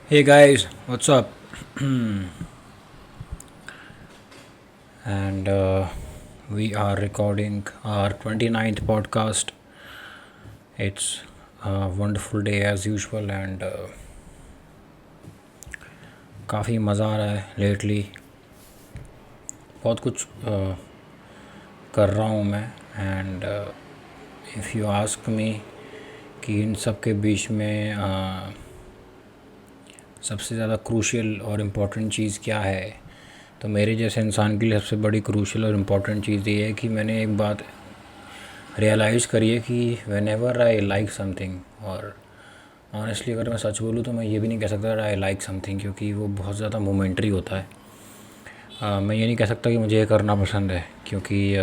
Hey guys, what's up? And we are recording our 29th podcast. It's a wonderful day as usual, and काफ़ी मज़ा आ रहा है lately. बहुत कुछ कर रहा हूँ मैं. And if you ask me कि इन सब के बीच में सबसे ज़्यादा क्रूशियल और इम्पोर्टेंट चीज़ क्या है, तो मेरे जैसे इंसान के लिए सबसे बड़ी क्रूशियल और इम्पोर्टेंट चीज़ ये है कि मैंने एक बात रियलाइज़ करी है कि when ever I like something, और ऑनेस्टली अगर मैं सच बोलूँ तो मैं ये भी नहीं कह सकता आई लाइक समथिंग, क्योंकि वो बहुत ज़्यादा मोमेंटरी होता है. मैं ये नहीं कह सकता कि मुझे ये करना पसंद है, क्योंकि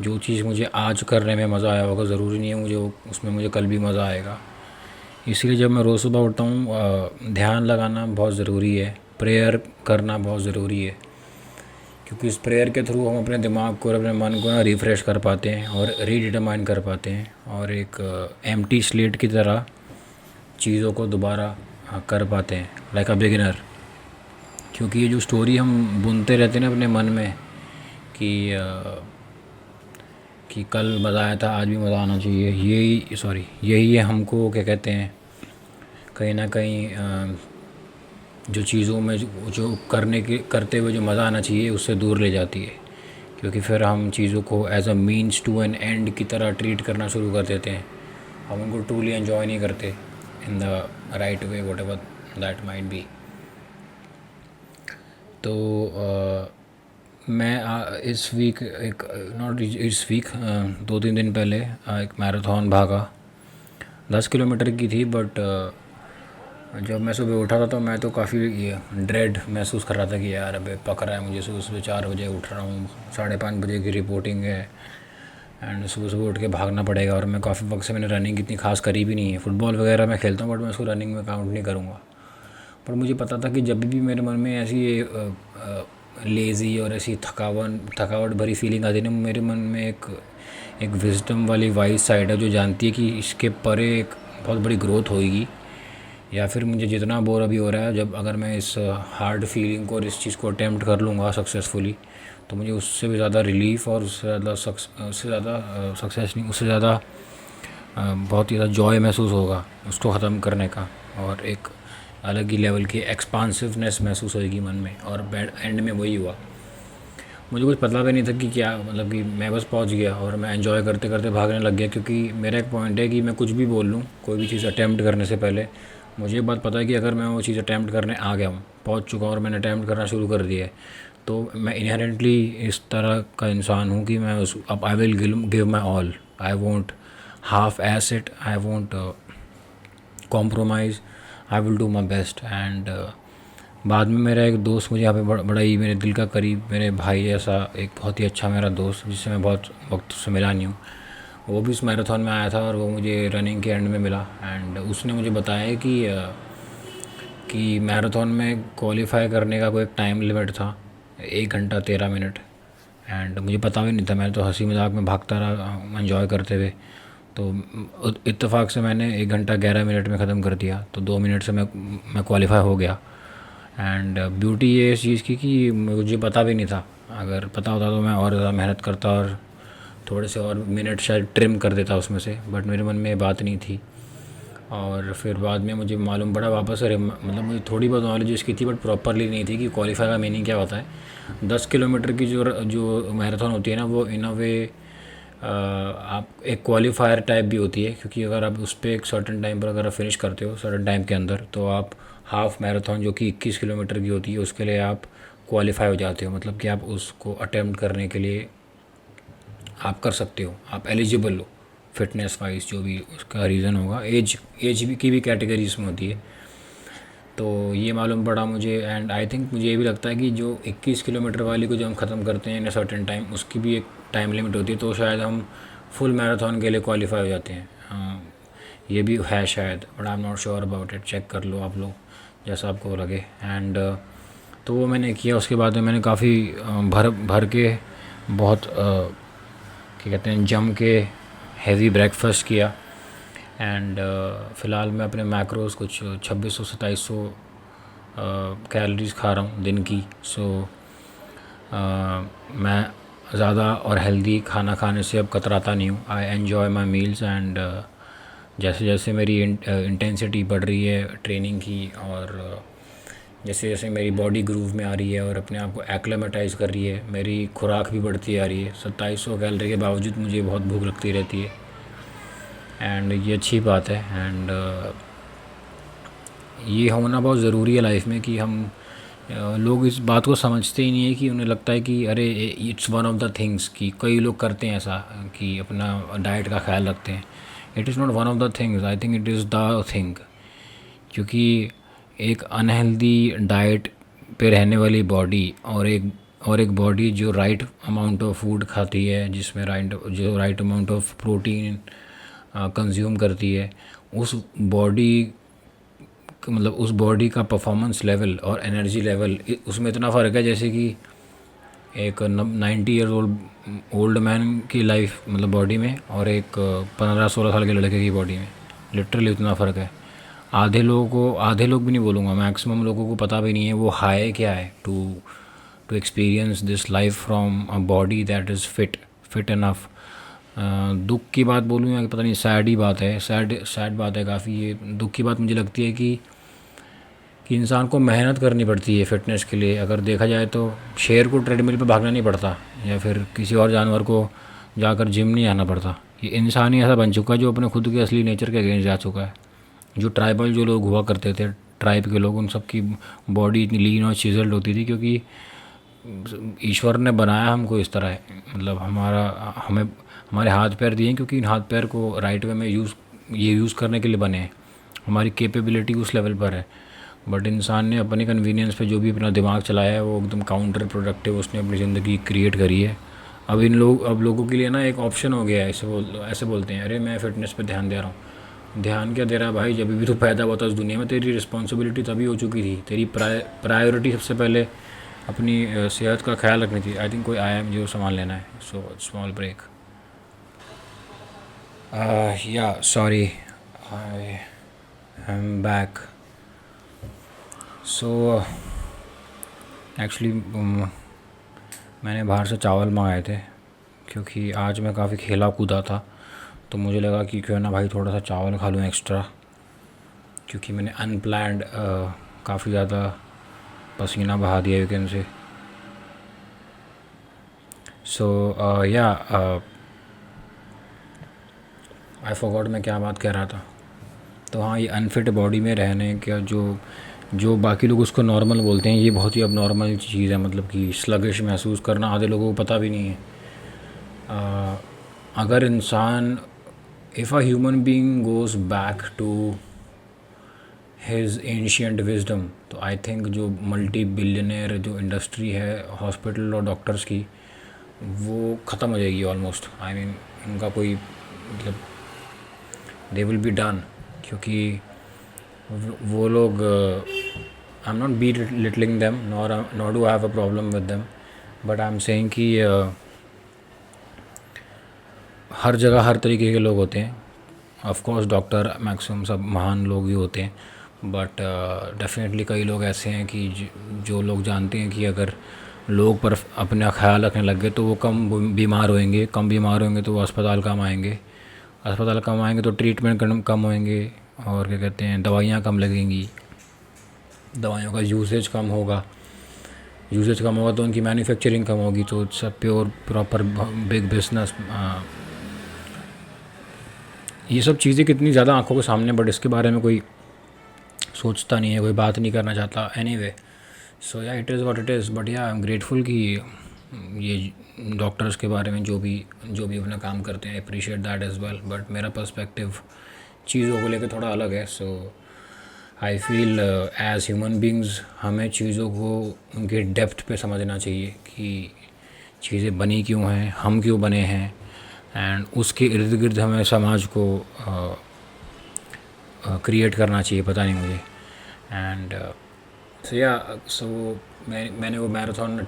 जो चीज़ मुझे आज करने में मज़ा आया होगा ज़रूरी नहीं है मुझे उसमें मुझे कल भी मज़ा आएगा. इसीलिए जब मैं रोज़ सुबह उठता हूँ ध्यान लगाना बहुत ज़रूरी है, प्रेयर करना बहुत ज़रूरी है, क्योंकि इस प्रेयर के थ्रू हम अपने दिमाग को और अपने मन को ना रिफ़्रेश कर पाते हैं और रीडिटरमाइन कर पाते हैं, और एक एम्प्टी स्लेट की तरह चीज़ों को दोबारा कर पाते हैं लाइक अ बिगिनर. क्योंकि ये जो स्टोरी हम बुनते रहते हैं ना अपने मन में कि कल मज़ा आया था आज भी मज़ा आना चाहिए, यही है हमको क्या कहते हैं, कहीं ना कहीं जो चीज़ों में जो करते हुए जो मज़ा आना चाहिए उससे दूर ले जाती है. क्योंकि फिर हम चीज़ों को as a means to an end की तरह ट्रीट करना शुरू कर देते हैं. हम उनको ट्रूली एन्जॉय नहीं करते in the right way, what ever that might be. तो मैं इस वीक एक नॉट इस वीक 2-3 दिन पहले एक मैराथन भागा. 10 किलोमीटर की थी, बट जब मैं सुबह उठा था तो मैं तो काफ़ी ड्रेड महसूस कर रहा था कि यार अबे पक रहा है मुझे. सुबह सुबह 4 बजे उठ रहा हूँ, 5:30 बजे की रिपोर्टिंग है, एंड सुबह सुबह उठ के भागना पड़ेगा. और मैं काफ़ी वक्त से मैंने रनिंग इतनी खास करी भी नहीं है. फ़ुटबॉल वगैरह मैं खेलता हूँ, बट मैं उसको रनिंग में काउंट नहीं करूँगा. पर मुझे पता था कि जब भी मेरे मन में ऐसी लेज़ी और ऐसी थकावट भरी फीलिंग आती है ना, मेरे मन में एक विजडम वाली वाइज साइड है जो जानती है कि इसके परे एक बहुत बड़ी ग्रोथ होएगी. या फिर मुझे जितना बोर अभी हो रहा है, जब अगर मैं इस हार्ड फीलिंग को और इस चीज़ को अटैम्प्ट कर लूँगा सक्सेसफुली, तो मुझे उससे भी ज़्यादा रिलीफ़ और उससे ज़्यादा सक्सेस नहीं, उससे ज़्यादा बहुत ही ज़्यादा जॉय महसूस होगा उसको ख़त्म करने का. और एक अलग ही लेवल की एक्सपांसिवनेस महसूस होगी मन में. और एंड में वही हुआ. मुझे कुछ पता भी नहीं था कि क्या, मतलब कि मैं बस पहुंच गया और मैं एंजॉय करते करते भागने लग गया. क्योंकि मेरा एक पॉइंट है कि मैं कुछ भी बोल लूँ, कोई भी चीज़ अटैम्प्ट करने से पहले मुझे ये बात पता है कि अगर मैं वो चीज़ अटैम्प्ट करने आ गया हूँ, पहुँच चुका हूँ और मैंने अटैम्प्ट करना शुरू कर दिया है, तो मैं इनहेरेंटली इस तरह का इंसान हूँ कि मैं उस अब I will give my all. I won't half S it, I won't compromise, I will do my best. And बाद में मेरा एक दोस्त मुझे यहाँ पे बड़ा ही मेरे दिल का करीब, मेरे भाई जैसा एक बहुत ही अच्छा मेरा दोस्त, जिससे मैं बहुत वक्त से मिला नहीं हूँ, वो भी उस मैराथन में आया था और वो मुझे रनिंग के एंड में मिला. एंड उसने मुझे बताया कि मैराथन में क्वालिफ़ाई करने का कोई एक टाइम लिमिट था, 1 घंटा 13 मिनट. एंड मुझे पता भी नहीं था, मैं तो हंसी मजाक में भागता रहा एंजॉय करते हुए. तो इत्तेफाक से मैंने 1 घंटा 11 मिनट में ख़त्म कर दिया, तो 2 मिनट से मैं क्वालिफाई हो गया. एंड ब्यूटी ये इस चीज़ की कि मुझे पता भी नहीं था. अगर पता होता तो मैं और ज़्यादा मेहनत करता और थोड़े से और मिनट शायद ट्रिम कर देता उसमें से, बट मेरे मन में ये बात नहीं थी. और फिर बाद में मुझे मालूम पड़ा वापस, अरे मतलब मुझे थोड़ी बहुत नॉलेज इसकी थी, बट प्रॉपरली नहीं थी कि क्वालिफाई का मीनिंग क्या होता है. 10 किलोमीटर की जो मैराथन होती है ना, वो इन अ वे आप एक क्वालिफायर टाइप भी होती है. क्योंकि अगर आप उस पर एक सर्टन टाइम पर अगर आप फिनिश करते हो सर्टन टाइम के अंदर, तो आप हाफ़ मैराथन जो कि 21 किलोमीटर की होती है उसके लिए आप क्वालिफाई हो जाते हो. मतलब कि आप उसको अटेम्प्ट करने के लिए आप कर सकते हो, आप एलिजिबल हो फिटनेस वाइज, जो भी उसका रीज़न होगा. एज भी की भी कैटेगरी इसमें होती है. तो ये मालूम पड़ा मुझे. एंड आई थिंक मुझे ये भी लगता है कि जो 21 किलोमीटर वाली को जो हम ख़त्म करते हैं इन सर्टेन टाइम, उसकी भी एक टाइम लिमिट होती है. तो शायद हम फुल मैराथन के लिए क्वालिफाई हो जाते हैं. ये भी है शायद, but I am not sure about it. Check कर लो आप लोग जैसा आपको लगे. एंड तो वो मैंने किया. उसके बाद में मैंने काफ़ी भर भर के बहुत क्या कहते हैं जम के हैवी ब्रेकफास्ट किया. एंड फ़िलहाल मैं अपने मैक्रोस कुछ 2600-2700 कैलोरीज खा रहा हूँ दिन की। सो मैं ज़्यादा और हेल्दी खाना खाने से अब कतराता नहीं हूँ। I enjoy my meals and जैसे जैसे मेरी इंटेंसिटी बढ़ रही है ट्रेनिंग की, और जैसे जैसे मेरी बॉडी ग्रूव में आ रही है और अपने आप को एक्लेमेटाइज कर रही है, मेरी खुराक भी बढ़ती आ रही है। 2700 कैलोरी के बावजूद मुझे बहुत भूख लगती रहती है, एंड ये अच्छी बात है। एंड ये होना बहुत ज़रूरी है लाइफ में कि हम लोग इस बात को समझते ही नहीं है कि उन्हें लगता है कि अरे it's one of the things, कि कई लोग करते हैं ऐसा कि अपना डाइट का ख्याल रखते हैं। It is not one of the things, I think it is the thing. क्योंकि एक अनहेल्दी डाइट पे रहने वाली बॉडी और एक बॉडी जो राइट अमाउंट ऑफ फूड खाती है, जिसमें right amount of protein consume करती है, उस बॉडी मतलब उस बॉडी का परफॉर्मेंस लेवल और एनर्जी लेवल उसमें इतना फ़र्क है जैसे कि एक 90 ईयर ओल्ड मैन की लाइफ मतलब बॉडी में और एक 15-16 साल के लड़के की बॉडी में लिटरली इतना फ़र्क है। आधे लोग भी नहीं बोलूँगा, मैक्सिमम लोगों को पता भी नहीं है वो हाई क्या है to experience this life from a body that is fit enough. दुख की बात बोलूँ या पता नहीं, सैड ही बात है, सैड बात है काफ़ी। ये दुख की बात मुझे लगती है कि इंसान को मेहनत करनी पड़ती है फ़िटनेस के लिए। अगर देखा जाए तो शेर को ट्रेडमिल पे भागना नहीं पड़ता, या फिर किसी और जानवर को जाकर जिम नहीं आना पड़ता। ये इंसान ही ऐसा बन चुका है जो अपने खुद के असली नेचर के अगेंस्ट जा चुका है। जो ट्राइबल जो लोग हुआ करते थे, ट्राइब के लोग, उन सब की बॉडी इतनी लीन और चिजल्ड होती थी क्योंकि ईश्वर ने बनाया हमको इस तरह। मतलब हमारे हाथ पैर दिए क्योंकि इन हाथ पैर को राइट वे में यूज़ करने के लिए बने हैं। हमारी कैपेबिलिटी उस लेवल पर है। बट इंसान ने अपने कन्वीनियंस पे जो भी अपना दिमाग चलाया है वो एकदम काउंटर प्रोडक्टिव उसने अपनी ज़िंदगी क्रिएट करी है। अब लोगों के लिए ना एक ऑप्शन हो गया है। ऐसे बोलते हैं, अरे मैं फ़िटनेस पे ध्यान दे रहा हूँ। ध्यान क्या दे रहा है भाई? जब भी तू पैदा हुआ था इस दुनिया में तेरी रिस्पॉन्सिबिलिटी तभी हो चुकी थी। तेरी प्रायोरिटी सबसे पहले अपनी सेहत का ख्याल रखनी थी। आई थिंक कोई आया है, मुझे वो सामान लेना है। So small break. या sorry, I am back. So actually मैंने बाहर से चावल मंगाए थे क्योंकि आज मैं काफ़ी खेला कूदा था, तो मुझे लगा कि क्यों ना भाई थोड़ा सा चावल खा लूँ एक्स्ट्रा, क्योंकि मैंने अनप्लैंड काफ़ी ज़्यादा पसीना बहा दिया वीकेंड से। सो या आई फॉरगॉट मैं क्या बात कह रहा था। तो हाँ, ये अनफिट बॉडी में रहने का जो बाकी लोग उसको नॉर्मल बोलते हैं, ये बहुत ही अब नॉर्मल चीज़ है। मतलब कि स्लगिश महसूस करना आधे लोगों को पता भी नहीं है। अगर इंसान, if a human being goes back to his ancient wisdom, तो आई थिंक जो मल्टी बिलियनर जो इंडस्ट्री है हॉस्पिटल और डॉक्टर्स की, वो ख़त्म हो जाएगी ऑलमोस्ट। आई मीन उनका कोई मतलब दे विल बी डन, क्योंकि वो लोग, I am not belittling them nor do I have a problem with them, but I am saying कि हर जगह हर तरीके के लोग होते हैं। ऑफ कोर्स डॉक्टर मैक्सिमम सब महान लोग ही होते हैं, बट डेफिनेटली कई लोग ऐसे हैं कि जो लोग जानते हैं कि अगर लोग पर अपना ख्याल रखने लग गए तो वो कम बीमार होंगे तो वो अस्पताल कम आएंगे तो ट्रीटमेंट कम होंगे, और क्या कहते हैं, दवाइयाँ कम लगेंगी, दवाइयों का यूसेज कम होगा तो उनकी मैन्युफैक्चरिंग कम होगी, तो it's a pure proper big business. ये सब चीज़ें कितनी ज़्यादा आंखों के सामने, बट इसके बारे में कोई सोचता नहीं है, कोई बात नहीं करना चाहता। एनीवे, सो या it is what it is, but या आई एम ग्रेटफुल कि ये डॉक्टर्स के बारे में जो भी अपना काम करते हैं, appreciate that as well. But मेरा पर्सपेक्टिव चीज़ों को लेकर थोड़ा अलग है। So I feel as human beings हमें चीज़ों को उनके डेप्थ पे समझना चाहिए कि चीज़ें बनी क्यों हैं, हम क्यों बने हैं, एंड उसके इर्द गिर्द हमें समाज को क्रिएट करना चाहिए, पता नहीं मुझे। एंड सो मैंने वो मैराथन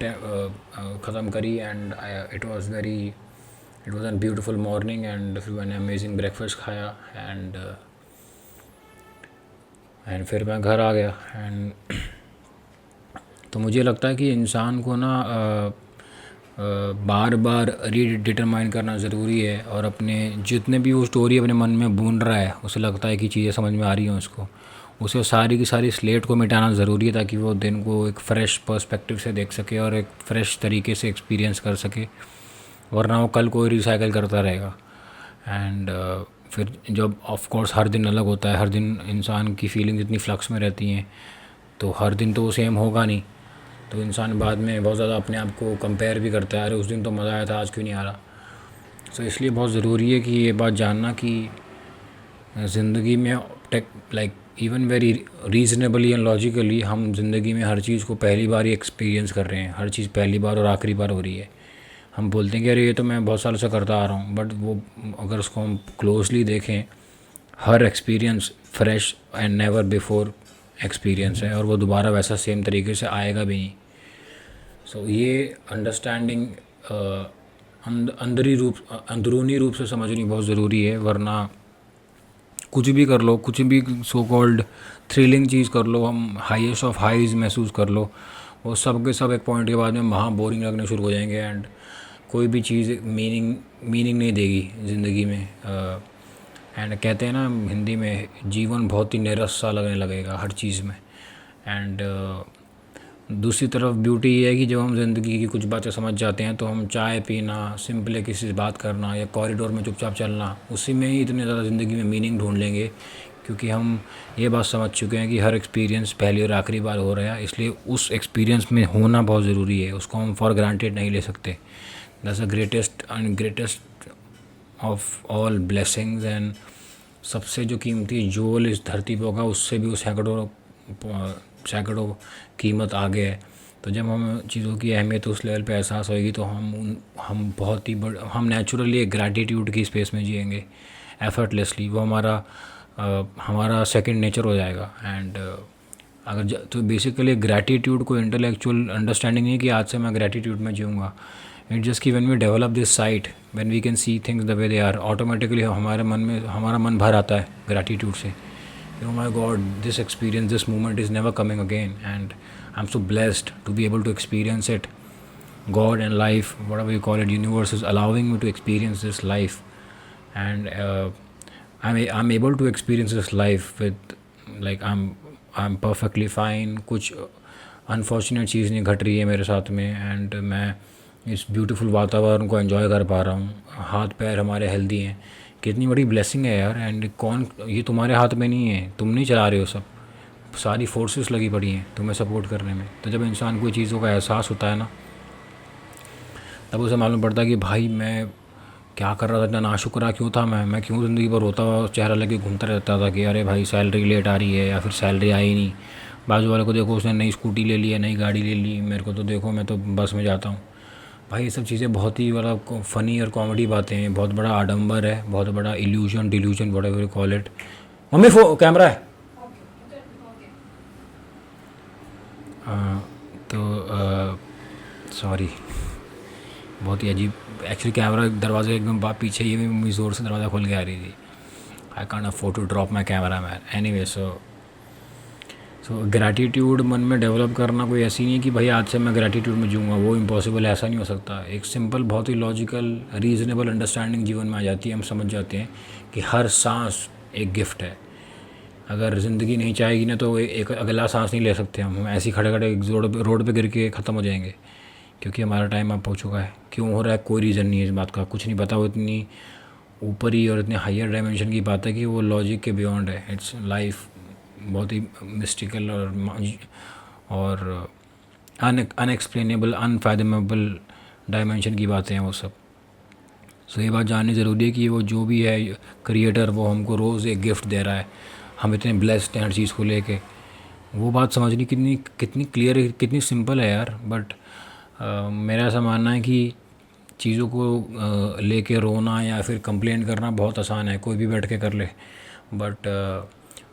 ख़त्म करी, and it was very it was an beautiful morning and फिर मैंने अमेजिंग ब्रेकफास्ट खाया एंड फिर मैं घर आ गया एंड तो मुझे लगता है कि इंसान को ना बार बार रीडिटरमाइन करना ज़रूरी है, और अपने जितने भी वो स्टोरी अपने मन में बुन रहा है, उसे लगता है कि चीज़ें समझ में आ रही हैं उसको, उसे सारी की सारी स्लेट को मिटाना ज़रूरी है, ताकि वो दिन को एक फ़्रेश पर्सपेक्टिव से देख सके और एक फ़्रेश तरीके से एक्सपीरियंस कर सके, वरना वो कल को रिसाइकिल करता रहेगा। एंड फिर जब ऑफ कोर्स हर दिन अलग होता है, हर दिन इंसान की फीलिंग्स इतनी फ्लक्स में रहती हैं, तो हर दिन तो वो सेम होगा नहीं, तो इंसान बाद में बहुत ज़्यादा अपने आप को कंपेयर भी करता है, अरे उस दिन तो मज़ा आया था, आज क्यों नहीं आ रहा। सो इसलिए बहुत ज़रूरी है कि ये बात जानना कि ज़िंदगी में like even very reasonably and logically हम ज़िंदगी में हर चीज़ को पहली बार ही एक्सपीरियंस कर रहे हैं, हर चीज़ पहली बार और आखिरी बार हो रही है। हम बोलते हैं कि अरे ये तो मैं बहुत साल से करता आ रहा हूँ, बट वो अगर उसको हम क्लोजली देखें, हर experience fresh and never before experience है, और वो दोबारा वैसा सेम तरीके से आएगा भी नहीं। सो ये अंडरस्टैंडिंग अंदरूनी रूप से समझनी बहुत ज़रूरी है, वरना कुछ भी कर लो, कुछ भी सो कॉल्ड थ्रिलिंग चीज़ कर लो, हम हाईएस्ट ऑफ हाईज महसूस कर लो, वो सब के सब एक पॉइंट के बाद में वहाँ बोरिंग लगने शुरू हो जाएंगे, एंड कोई भी चीज़ मीनिंग नहीं देगी ज़िंदगी में। एंड कहते हैं ना हिंदी में, जीवन बहुत ही नीरस सा लगने लगेगा हर चीज़ में। एंड दूसरी तरफ ब्यूटी ये है कि जब हम ज़िंदगी की कुछ बातें समझ जाते हैं, तो हम चाय पीना, सिंपली किसी से बात करना या कॉरिडोर में चुपचाप चलना, उसी में ही इतने ज़्यादा ज़िंदगी में मीनिंग ढूंढ लेंगे, क्योंकि हम ये बात समझ चुके हैं कि हर एक्सपीरियंस पहली और आखिरी बार हो रहा है, इसलिए उस एक्सपीरियंस में होना बहुत ज़रूरी है, उसको हम फॉर ग्रांटेड नहीं ले सकते। That's the greatest of all blessings, and सबसे जो कीमती जोल इस धरती पर होगा, उससे भी वो सैकड़ों कीमत आगे है। तो जब हम चीज़ों की अहमियत उस लेवल पे एहसास होएगी, तो हम बहुत ही हम नेचुरली एक ग्रैटिट्यूड की स्पेस में जिएंगे एफर्टलेसली, वो हमारा सेकंड नेचर हो जाएगा। एंड तो बेसिकली ग्रैटिट्यूड को इंटेलेक्चुअल अंडरस्टैंडिंग नहीं है कि आज से मैं ग्रैटिट्यूड में जीऊँगा। इट जस्ट कि when we develop this sight, when we can see things the way they are, automatically हमारा मन भर आता है ग्रैटिट्यूड से। Oh my God, this experience, this moment is never coming again, and I'm so blessed to be able to experience it. God and life, whatever you call it, universe is allowing me to experience this life, and I'm able to experience this life with like I'm perfectly fine. कुछ unfortunate चीज़ नहीं घट रही है मेरे साथ में, and मैं इस ब्यूटीफुल वातावरण को एंजॉय कर पा रहा हूँ। हाथ पैर हमारे हेल्दी हैं, कितनी बड़ी ब्लेसिंग है यार। एंड ये तुम्हारे हाथ में नहीं है, तुम नहीं चला रहे हो, सब सारी फोर्सेस लगी पड़ी हैं तुम्हें सपोर्ट करने में। तो जब इंसान कोई चीज़ों का एहसास होता है ना, तब उसे मालूम पड़ता है कि भाई मैं क्या कर रहा था, इतना नाशुक्रा क्यों था, मैं क्यों ज़िंदगी भर रोता हुआ चेहरा लेके घूमता रहता था कि अरे भाई सैलरी लेट आ रही है, या फिर सैलरी आई नहीं। बाजू वाले को देखो, उसने नई स्कूटी ले ली है, नई गाड़ी ले ली, मेरे को तो देखो मैं तो बस में जाता हूँ। भाई ये सब चीज़ें बहुत ही मतलब फ़नी और कॉमेडी बातें हैं, बहुत बड़ा आडंबर है, बहुत बड़ा illusion delusion whatever you call it. Mummy camera है। तो सॉरी, बहुत ही अजीब, एक्चुअली कैमरा दरवाजे एकदम पीछे, ये भी मम्मी ज़ोर से दरवाज़ा खोल के आ रही थी। I can't afford to drop my camera man. Anyway, so gratitude मन में डेवलप करना कोई ऐसी नहीं है कि भाई आज से मैं ग्रैटिट्यूड में जीऊँगा, वो इम्पॉसिबल है, ऐसा नहीं हो सकता। एक सिंपल, बहुत ही लॉजिकल, रीज़नेबल अंडरस्टैंडिंग जीवन में आ जाती है। हम समझ जाते हैं कि हर सांस एक गिफ्ट है। अगर ज़िंदगी नहीं चाहेगी ना, तो एक अगला सांस नहीं ले सकते हम ऐसे ही खड़े खड़े रोड पे गिर के ख़त्म हो जाएंगे, क्योंकि हमारा टाइम अब हो चुका है। क्यों हो रहा है कोई रीज़न नहीं है इस बात का, कुछ नहीं पता। वो इतनी ऊपरी और इतने हायर डायमेंशन की बात है कि वो लॉजिक के बियॉन्ड है। इट्स लाइफ बहुत ही मिस्टिकल और अनएक्सप्लेनेबल, अनफायदमेबल डायमेंशन की बातें हैं वो सब। सो ये बात जाननी ज़रूरी है कि वो जो भी है क्रिएटर, वो हमको रोज़ एक गिफ्ट दे रहा है। हम इतने ब्लेस्ड हैं हर चीज़ को लेके। वो बात समझनी कितनी क्लियर है, कितनी सिंपल है यार। बट मेरा ऐसा मानना है कि चीज़ों को लेके रोना या फिर कंप्लेंट करना बहुत आसान है, कोई भी बैठ के कर ले। बट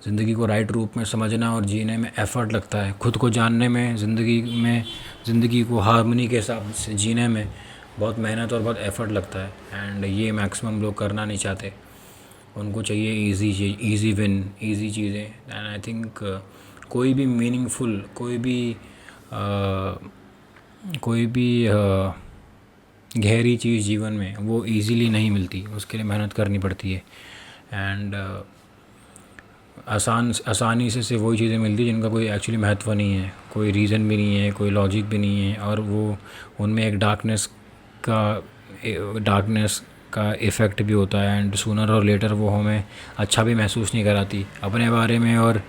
ज़िंदगी को राइट रूप में समझना और जीने में एफ़र्ट लगता है, खुद को जानने में, ज़िंदगी को हार्मनी के हिसाब से जीने में बहुत मेहनत और बहुत एफ़र्ट लगता है, एंड ये मैक्सिमम लोग करना नहीं चाहते। उनको चाहिए इजी चीज, इजी विन, इजी चीज़ें। एंड आई थिंक कोई भी मीनिंगफुल, कोई भी गहरी चीज़ जीवन में वो इजीली नहीं मिलती, उसके लिए मेहनत करनी पड़ती है। एंड आसानी से सिर्फ वही चीज़ें मिलती हैं जिनका कोई एक्चुअली महत्व नहीं है, कोई रीज़न भी नहीं है, कोई लॉजिक भी नहीं है, और वो उनमें एक डार्कनेस का इफ़ेक्ट भी होता है। एंड सूनर और लेटर वो हमें अच्छा भी महसूस नहीं कराती अपने बारे में और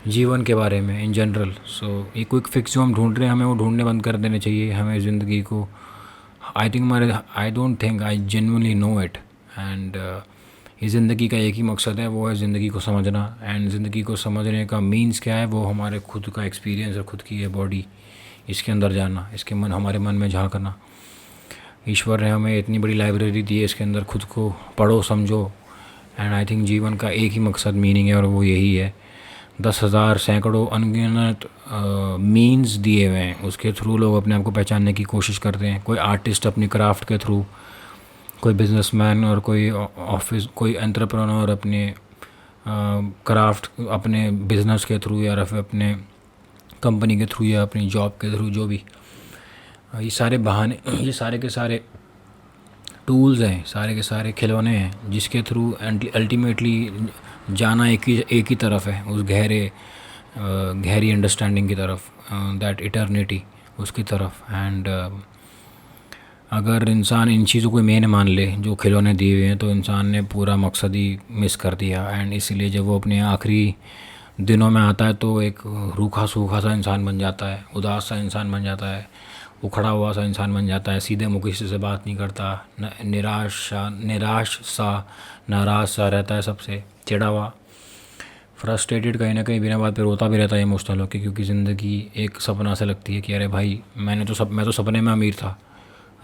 जीवन के बारे में इन जनरल। सो ये क्विक फिक्स जो हम ढूंढ रहे हैं, हमें वो ढूंढने बंद कर देने चाहिए। हमें ज़िंदगी को, I don't think I genuinely know it. And इस ज़िंदगी का एक ही मकसद है, वो है ज़िंदगी को समझना। एंड ज़िंदगी को समझने का मीन्स क्या है, वो हमारे खुद का एक्सपीरियंस और खुद की ये बॉडी, इसके अंदर जाना, इसके हमारे मन में झांकना। ईश्वर ने हमें इतनी बड़ी लाइब्रेरी दी है, इसके अंदर खुद को पढ़ो, समझो। एंड आई थिंक जीवन का एक ही मकसद, मीनिंग है, और वो यही है। 10,000 सैकड़ों अनगिनत मीन्स दिए हुए हैं, उसके थ्रू लोग अपने आप को पहचानने की कोशिश करते हैं। कोई आर्टिस्ट अपनी क्राफ्ट के थ्रू, कोई बिजनेसमैन और कोई एंटरप्रेन्योर अपने क्राफ्ट, अपने बिजनेस के थ्रू, या फिर अपने कंपनी के थ्रू, या अपनी जॉब के थ्रू, जो भी। ये सारे बहाने, ये सारे के सारे टूल्स हैं, सारे के सारे खिलौने हैं, जिसके थ्रू अल्टीमेटली जाना एक ही तरफ है, उस गहरी अंडरस्टैंडिंग की तरफ, दैट इटर्निटी, उसकी तरफ। एंड अगर इंसान इन चीज़ों को मेन मान ले जो खिलौने दिए हुए हैं, तो इंसान ने पूरा मकसद ही मिस कर दिया। एंड इसीलिए जब वो अपने आखिरी दिनों में आता है तो एक रूखा सूखा सा इंसान बन जाता है, उदास सा इंसान बन जाता है, उखड़ा हुआ सा इंसान बन जाता है, सीधे मुँह किसी से बात नहीं करता, निराश सा, नाराज़ सा रहता है, सबसे चिढ़ा हुआ, फ्रस्ट्रेटेड, कहीं ना कहीं बिना बात पे रोता भी रहता है इमोशनल होकर, क्योंकि ज़िंदगी एक सपना से लगती है कि अरे भाई मैं तो सपने में अमीर था,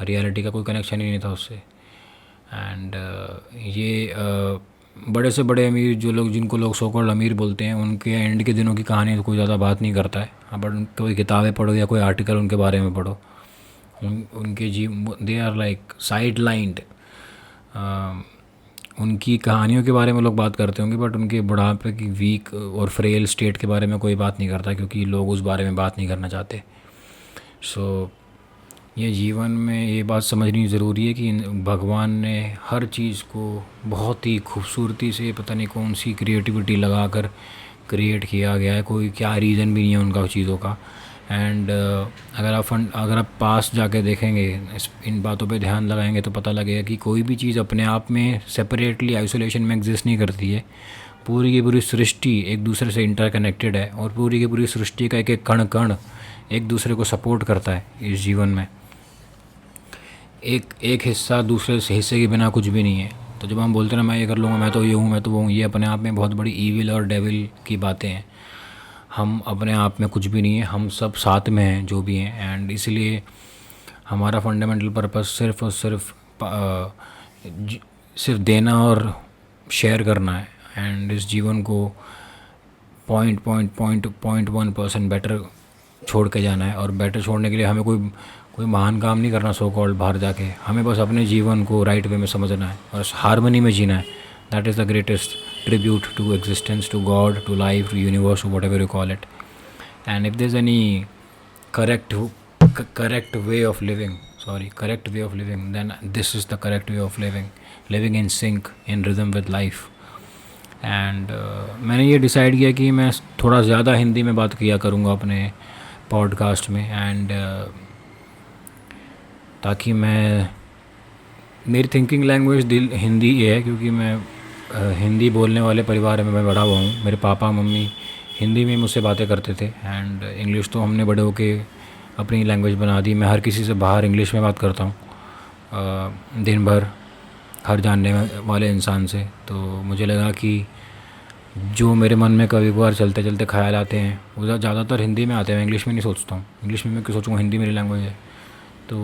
रियलिटी का कोई कनेक्शन ही नहीं था उससे। एंड ये बड़े से बड़े अमीर, जिनको लोग सो कॉल्ड अमीर बोलते हैं, उनके एंड के दिनों की कहानी तो कोई ज़्यादा बात नहीं करता है। हाँ, बट कोई किताबें पढ़ो या कोई आर्टिकल उनके बारे में पढ़ो, उनके they are like sidelined. उनकी कहानियों के बारे में लोग बात करते होंगे, बट उनके बुढ़ापे की वीक और फ्रेल स्टेट के बारे में कोई बात नहीं करता, क्योंकि लोग उस बारे में बात नहीं करना चाहते। सो ये जीवन में ये बात समझनी ज़रूरी है कि भगवान ने हर चीज़ को बहुत ही खूबसूरती से, पता नहीं कौन सी क्रिएटिविटी लगा कर क्रिएट किया गया है, कोई क्या रीज़न भी नहीं है उनका चीज़ों का। एंड अगर आप पास जाके देखेंगे, इन बातों पे ध्यान लगाएंगे, तो पता लगेगा कि कोई भी चीज़ अपने आप में सेपरेटली आइसोलेशन में एग्जिस्ट नहीं करती है। पूरी की पूरी सृष्टि एक दूसरे से इंटरकनेक्टेड है, और पूरी की पूरी सृष्टि का एक एक कण कण एक दूसरे को सपोर्ट करता है इस जीवन में। एक हिस्सा दूसरे हिस्से के बिना कुछ भी नहीं है। तो जब हम बोलते हैं ना, मैं ये कर लूँगा, मैं तो ये हूँ, मैं तो वो हूँ, ये अपने आप में बहुत बड़ी ईविल और डेविल की बातें हैं। हम अपने आप में कुछ भी नहीं है, हम सब साथ में हैं जो भी हैं। एंड इसलिए हमारा फंडामेंटल पर्पस सिर्फ़ और सिर्फ देना और शेयर करना है। एंड इस जीवन को 0.1% बेटर छोड़ के जाना है। और बेटर छोड़ने के लिए हमें कोई महान काम नहीं करना सो कॉल्ड बाहर जाके, हमें बस अपने जीवन को राइट वे में समझना है और हारमोनी में जीना है। That is the greatest tribute to existence, to God, to life, to universe, to whatever you call it. And if there's any correct correct way of living, then this is the correct way of living in sync, in rhythm with life. And मैंने ये decide किया कि मैं थोड़ा ज़्यादा हिंदी में बात किया करूँगा अपने पॉडकास्ट में। एंड ताकि मेरी थिंकिंग लैंग्वेज हिंदी है, क्योंकि मैं हिंदी बोलने वाले परिवार में मैं बड़ा हुआ हूँ। मेरे पापा मम्मी हिंदी में मुझसे बातें करते थे, एंड इंग्लिश तो हमने बड़े होके अपनी लैंग्वेज बना दी। मैं हर किसी से बाहर इंग्लिश में बात करता हूँ दिन भर, हर जानने वाले इंसान से। तो मुझे लगा कि जो मेरे मन में कभी कभार चलते चलते ख्याल आते हैं वो ज़्यादातर हिंदी में आते हैं, इंग्लिश में नहीं सोचता हूँ। इंग्लिश में मैं क्यों सोचूँगा, हिंदी मेरी लैंग्वेज है। तो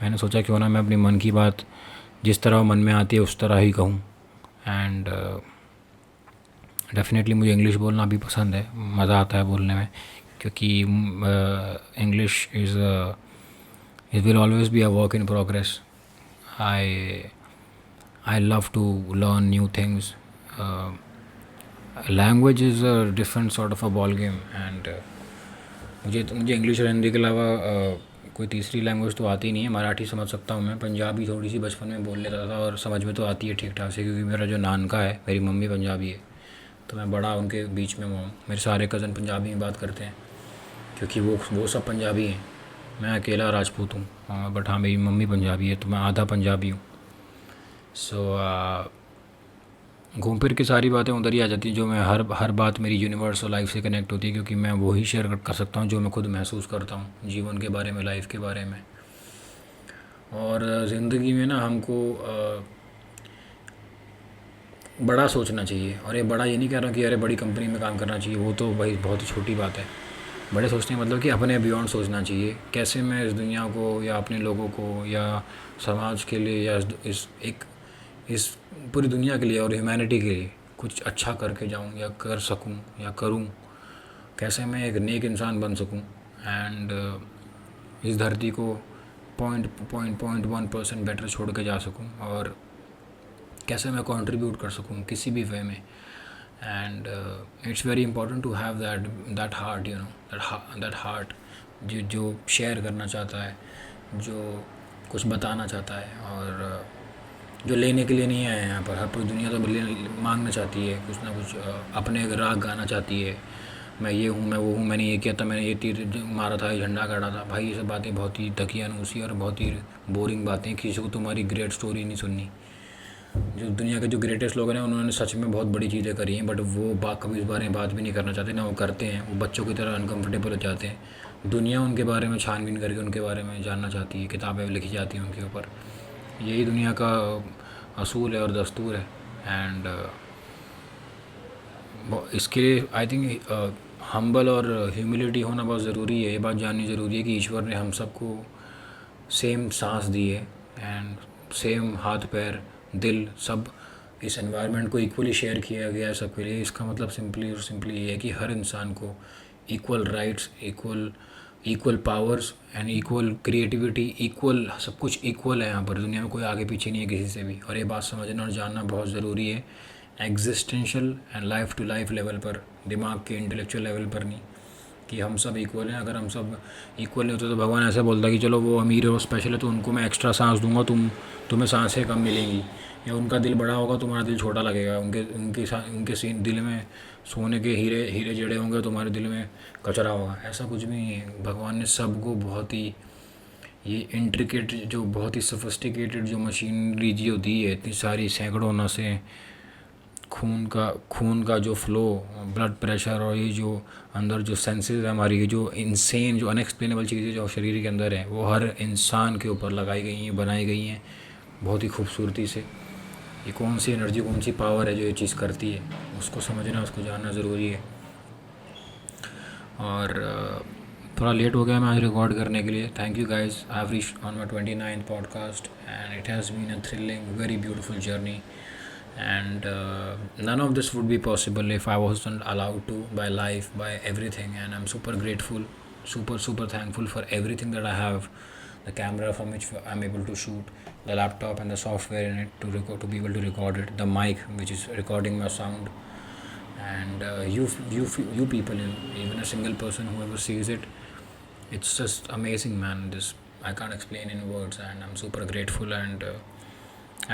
मैंने सोचा क्यों ना मैं अपनी मन की बात जिस तरह मन में आती है उस तरह ही कहूँ। एंड डेफिनेटली मुझे इंग्लिश बोलना भी पसंद है, मज़ा आता है बोलने में, क्योंकि English is It will always be a work in progress. I I love to learn new things. Uh, Language is a different sort of a ball game, and मुझे इंग्लिश और हिंदी के अलावा कोई तीसरी लैंग्वेज तो आती नहीं है। मराठी समझ सकता हूँ मैं, पंजाबी थोड़ी सी बचपन में बोल लेता था और समझ में तो आती है ठीक ठाक से, क्योंकि मेरा जो नानका है, मेरी मम्मी पंजाबी है, तो मैं बड़ा उनके बीच में हुआ हूँ। मेरे सारे कज़न पंजाबी में बात करते हैं क्योंकि वो सब पंजाबी हैं। मैं अकेला राजपूत हूँ, बट हाँ मेरी मम्मी पंजाबी है, तो मैं आधा पंजाबी हूँ। सो घूम फिर के सारी बातें उधर ही आ जाती हैं, जो मैं हर बात मेरी यूनिवर्स और लाइफ से कनेक्ट होती है, क्योंकि मैं वही शेयर कर सकता हूँ जो मैं खुद महसूस करता हूँ जीवन के बारे में, लाइफ के बारे में। और ज़िंदगी में ना हमको बड़ा सोचना चाहिए। और ये बड़ा ये नहीं कह रहा कि अरे बड़ी कंपनी में काम करना चाहिए, वो तो भाई बहुत ही छोटी बात है। बड़े सोचने का मतलब कि अपने बियॉन्ड सोचना चाहिए, कैसे मैं इस दुनिया को या अपने लोगों को या समाज के लिए या इस पूरी दुनिया के लिए और ह्यूमैनिटी के लिए कुछ अच्छा करके जाऊं या कर सकूं या करूं। कैसे मैं एक नेक इंसान बन सकूं एंड इस धरती को 0.1% बेटर छोड़ के जा सकूं, और कैसे मैं कंट्रीब्यूट कर सकूं किसी भी वे में। And it's very important to have that heart, that heart जो शेयर करना चाहता है, जो कुछ बताना चाहता है, और जो लेने के लिए नहीं आया यहाँ पर। हर पूरी दुनिया तो मांगना चाहती है कुछ ना कुछ, अपने राग गाना चाहती है, मैं ये हूँ, मैं वो हूँ, मैंने ये किया था, मैंने ये तीर मारा था, ये झंडा गाड़ा था। भाई ये सब बातें बहुत ही दकियानूसी और बहुत ही बोरिंग बातें। किसी को तुम्हारी ग्रेट स्टोरी नहीं सुननी। जो दुनिया के जो ग्रेटेस्ट लोग हैं उन्होंने सच में बहुत बड़ी चीज़ें करी हैं, बट वो कभी इस बारे में बात भी नहीं करना चाहते, ना वो करते हैं। वो बच्चों की तरह अनकम्फर्टेबल हो जाते हैं। दुनिया उनके बारे में छानबीन करके उनके बारे में जानना चाहती है, किताबें लिखी जाती हैं उनके ऊपर। यही दुनिया का असूल है और दस्तूर है। एंड इसके लिए आई थिंक हम्बल और ह्यूमिलिटी होना बहुत ज़रूरी है। ये बात जाननी ज़रूरी है कि ईश्वर ने हम सबको सेम सांस दी है एंड सेम हाथ पैर दिल सब इस एनवायरनमेंट को इक्वली शेयर किया गया है सबके लिए। इसका मतलब सिंपली ये है कि हर इंसान को equal rights, equal powers and equal creativity, equal सब कुछ इक्वल है यहाँ पर। दुनिया में कोई आगे पीछे नहीं है किसी से भी, और ये बात समझना और जानना बहुत ज़रूरी है, existential and life to life level पर, दिमाग के इंटेलेक्चुअल लेवल पर नहीं, कि हम सब इक्वल हैं। अगर हम सब इक्वल नहीं होते तो भगवान ऐसा बोलता कि चलो वो अमीर है वो स्पेशल है तो उनको मैं एक्स्ट्रा सांस दूंगा, तुम्हें सांसें कम मिलेंगी। या उनका दिल बड़ा होगा तुम्हारा दिल छोटा लगेगा, उनके दिल में सोने के हीरे जड़े होंगे, तुम्हारे दिल में कचरा होगा। ऐसा कुछ भी नहीं है। भगवान ने सबको बहुत ही ये इंट्रिकेट, जो बहुत ही सोफिस्टिकेटेड जो मशीनरी जो दी है, इतनी सारी सैकड़ों नसें, खून का जो फ़्लो, ब्लड प्रेशर, और ये जो अंदर जो सेंसेस है हमारी, ये जो इनसेन जो अनएक्सप्लेनेबल चीज़ें जो शरीर के अंदर है, वो हर इंसान के ऊपर लगाई गई हैं, बनाई गई हैं बहुत ही खूबसूरती से। ये कौन सी एनर्जी, कौन सी पावर है जो ये चीज़ करती है, उसको समझना, उसको जानना ज़रूरी है। और थोड़ा लेट हो गया मैं आज रिकॉर्ड करने के लिए। Thank you guys, I have reached on my 29th podcast and it has been a thrilling very beautiful journey. And none of this would be possible if I wasn't allowed to, by life, by everything. And I'm super grateful, super thankful for everything that I have: the camera from which I'm able to shoot, the laptop and the software in it to be able to record it, the mic which is recording my sound, and you people, even a single person whoever sees it, it's just amazing, man. This I can't explain in words, and I'm super grateful. And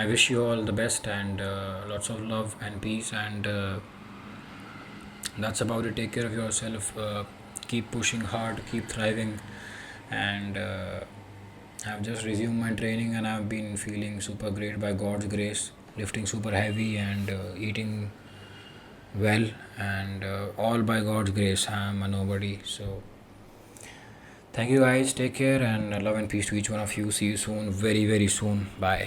I wish you all the best, and lots of love and peace, and that's about it. Take care of yourself, keep pushing hard, keep thriving, and I've just resumed my training and I've been feeling super great by God's grace, lifting super heavy and eating well, and all by God's grace. I'm a nobody. So thank you guys, take care, and love and peace to each one of you. See you soon, very soon. Bye.